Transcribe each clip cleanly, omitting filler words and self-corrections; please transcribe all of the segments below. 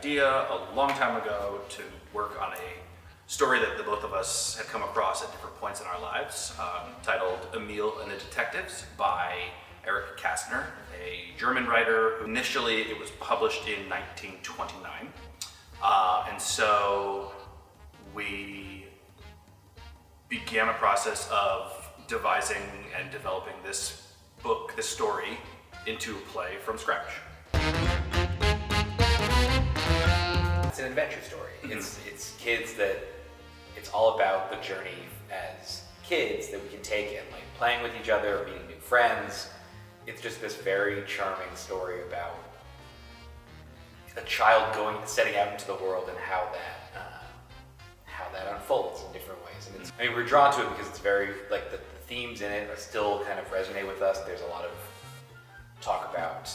idea a long time ago to work on a story that the both of us had come across at different points in our lives, titled Emil and the Detectives by Eric Kastner, a German writer. Initially, it was published in 1929. And so we began a process of devising and developing this book, this story, into a play from scratch. It's an adventure story. It's kids that, it's all about the journey as kids that we can take in, like playing with each other, meeting new friends. It's just this very charming story about a child setting out into the world and how that unfolds in different ways. And we're drawn to it because it's very, like, the themes in it are still kind of resonate with us. There's a lot of talk about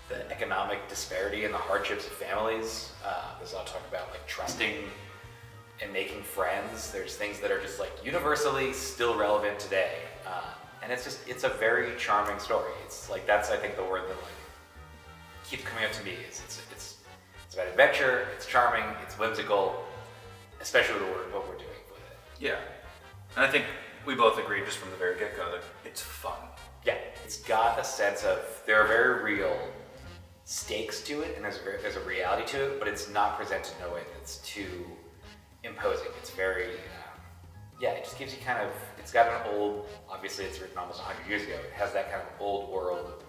the economic disparity and the hardships of families. There's a lot of talk about like trusting and making friends. There's things that are just like universally still relevant today. And it's a very charming story. It's like, that's, I think, the word that like keeps coming up to me is it's about adventure, it's charming, it's whimsical, especially with what we're doing with it. Yeah, and I think we both agreed just from the very get-go that it's fun. Yeah, it's got a sense of, there are very real stakes to it, and there's a reality to it, but it's not presented in a way that's too imposing. It's very, it just gives you kind of, it's got an old, obviously it's written almost 100 years ago, it has that kind of old world,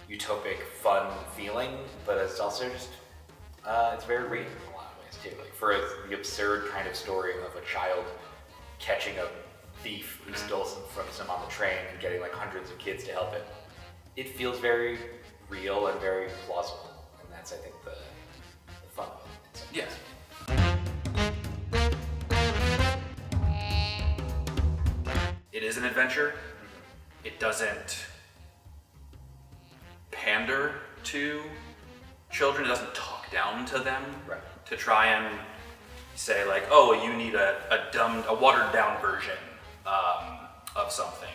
utopic, fun feeling, but it's also just, it's very real in a lot of ways too. Like, for the absurd kind of story of a child catching a thief who stole some on the train and getting like hundreds of kids to help him. It feels very real and very plausible, and that's, I think, the fun of it. Yes. It is an adventure. It doesn't pander to children. It doesn't talk down to them. Right. To try and say like, oh, you need a watered down version of something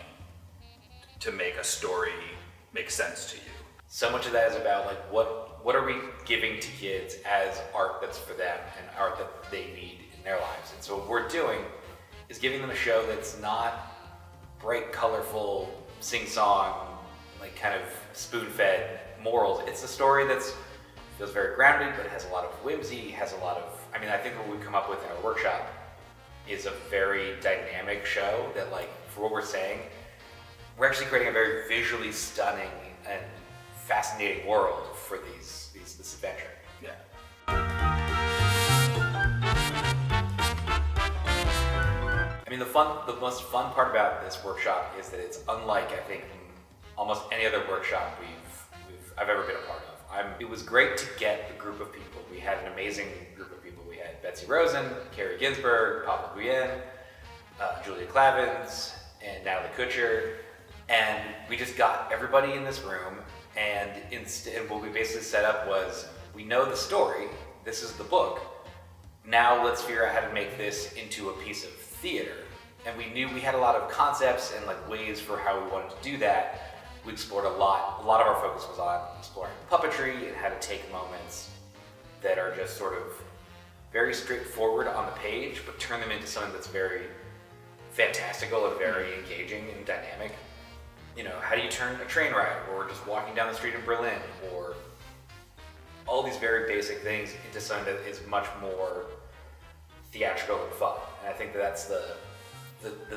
to make a story make sense to you. So much of that is about like what are we giving to kids as art that's for them and art that they need in their lives. And so what we're doing is giving them a show that's not bright, colorful, sing-song, like kind of spoon-fed morals. It's a story that's feels very grounded, but has a lot of whimsy, has a lot of, I think what we come up with in our workshop is a very dynamic show that, like, for what we're saying, we're actually creating a very visually stunning and fascinating world for this adventure. Yeah. The most fun part about this workshop is that it's unlike, I think, almost any other workshop I've ever been a part of. It was great to get a group of people. We had an amazing group of people. We had Betsy Rosen, Carrie Ginsberg, Pablo Guillen, Julia Clavins, and Natalie Kutcher, and we just got everybody in this room. And what we basically set up was, we know the story. This is the book. Now let's figure out how to make this into a piece of theater. And we knew we had a lot of concepts and like ways for how we wanted to do that. We explored a lot. A lot of our focus was on exploring puppetry and how to take moments that are just sort of very straightforward on the page, but turn them into something that's very fantastical and very engaging and dynamic. You know, how do you turn a train ride, or just walking down the street in Berlin, or all these very basic things into something that is much more theatrical and fun. And I think that's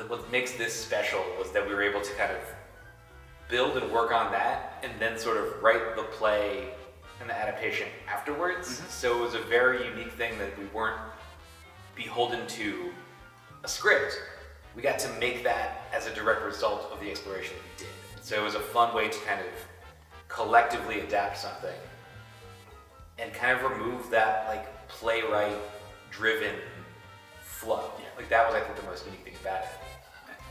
what makes this special was that we were able to kind of build and work on that, and then sort of write the play and the adaptation afterwards. Mm-hmm. So it was a very unique thing that we weren't beholden to a script. We got to make that as a direct result of the exploration that we did. So it was a fun way to kind of collectively adapt something and kind of remove that like playwright-driven flow. Yeah. Like that was, I think, the most unique thing about it.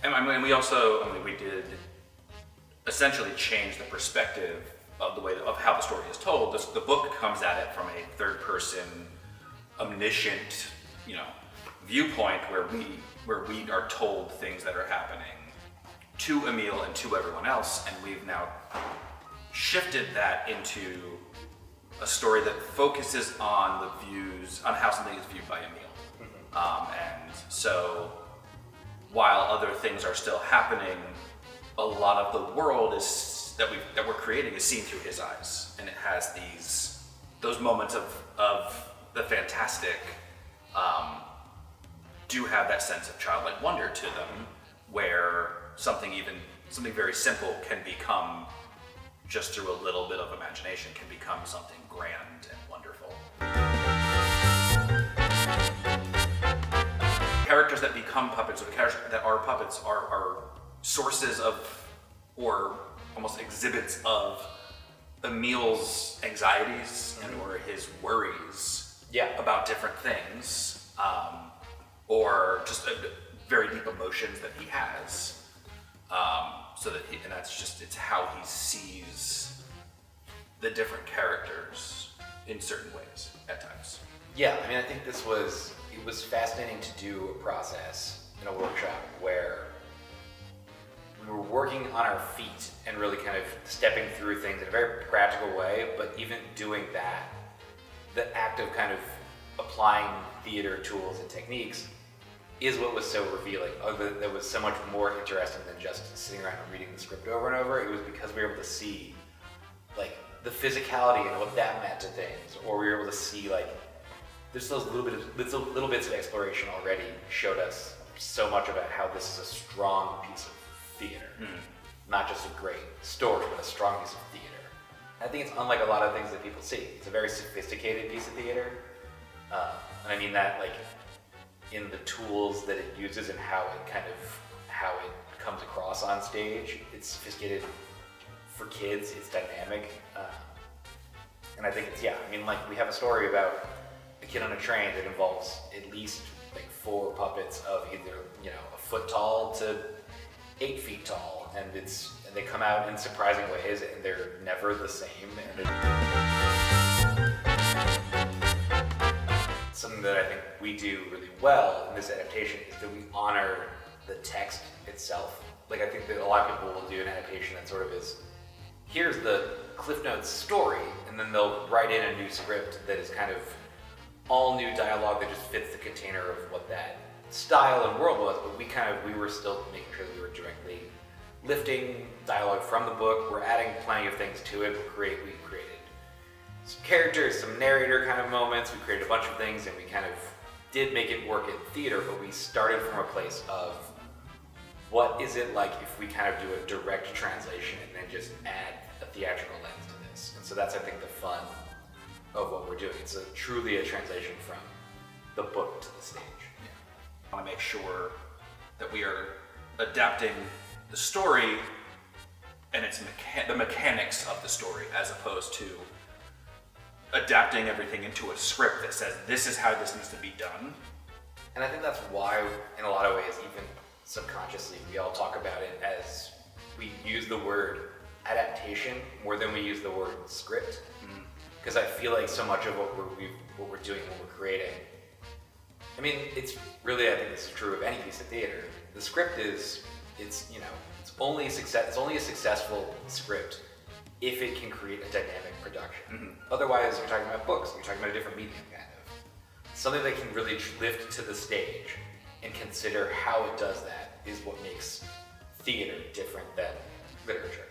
And we did essentially change the perspective of the way of how the story is told. The book comes at it from a third-person, omniscient, viewpoint where we are told things that are happening to Emil and to everyone else, and we've now shifted that into a story that focuses on the views, on how something is viewed by Emil. And so while other things are still happening, a lot of the world is that we're creating is seen through his eyes, and it has those moments of the fantastic do have that sense of childlike wonder to them, where something very simple can become, just through a little bit of imagination, can become something grand and wonderful. Characters that become puppets, or the characters that are puppets, are sources of, or almost exhibits of, Emil's anxieties and or his worries about different things, or just very deep emotions that he has. And that's just, it's how he sees the different characters in certain ways at times. Yeah, I mean, I think it was fascinating to do a process in a workshop where we were working on our feet and really kind of stepping through things in a very practical way, but even doing that, the act of kind of applying theater tools and techniques is what was so revealing. That was so much more interesting than just sitting around and reading the script over and over. It was because we were able to see like the physicality and what that meant to things, or we were able to see like there's those little bits of exploration already showed us so much about how this is a strong piece of theater, not just a great story, but a strong piece of theater. I think it's unlike a lot of things that people see. It's a very sophisticated piece of theater, and I mean that like in the tools that it uses and how it comes across on stage. It's sophisticated for kids. It's dynamic, and I think it's I mean, like we have a story about a kid on a train that involves at least like 4 puppets of either a foot tall to 8 feet tall, and they come out in surprising ways, and they're never the same. And something that I think we do really well in this adaptation is that we honor the text itself. Like I think that a lot of people will do an adaptation that sort of is, here's the Cliff Notes story, and then they'll write in a new script that is kind of all new dialogue that just fits the container of what that style and world was, but we were still making sure that we were directly lifting dialogue from the book. We're adding plenty of things to it. We created some characters, some narrator kind of moments. We created a bunch of things, and we kind of did make it work in theater, but we started from a place of what is it like if we kind of do a direct translation and then just add a theatrical lens to this. And so that's, I think, the fun of what we're doing. It's truly a translation from the book to the stage. I want to make sure that we are adapting the story and the mechanics of the story, as opposed to adapting everything into a script that says this is how this needs to be done. And I think that's why, in a lot of ways, even subconsciously, we all talk about it as we use the word adaptation more than we use the word script. Because I feel like so much of what we're doing, what we're creating, I mean, it's really, I think this is true of any piece of theater. The script it's only a successful script if it can create a dynamic production. Otherwise, you're talking about books, you're talking about a different medium, kind of. Something that can really lift to the stage and consider how it does that is what makes theater different than literature.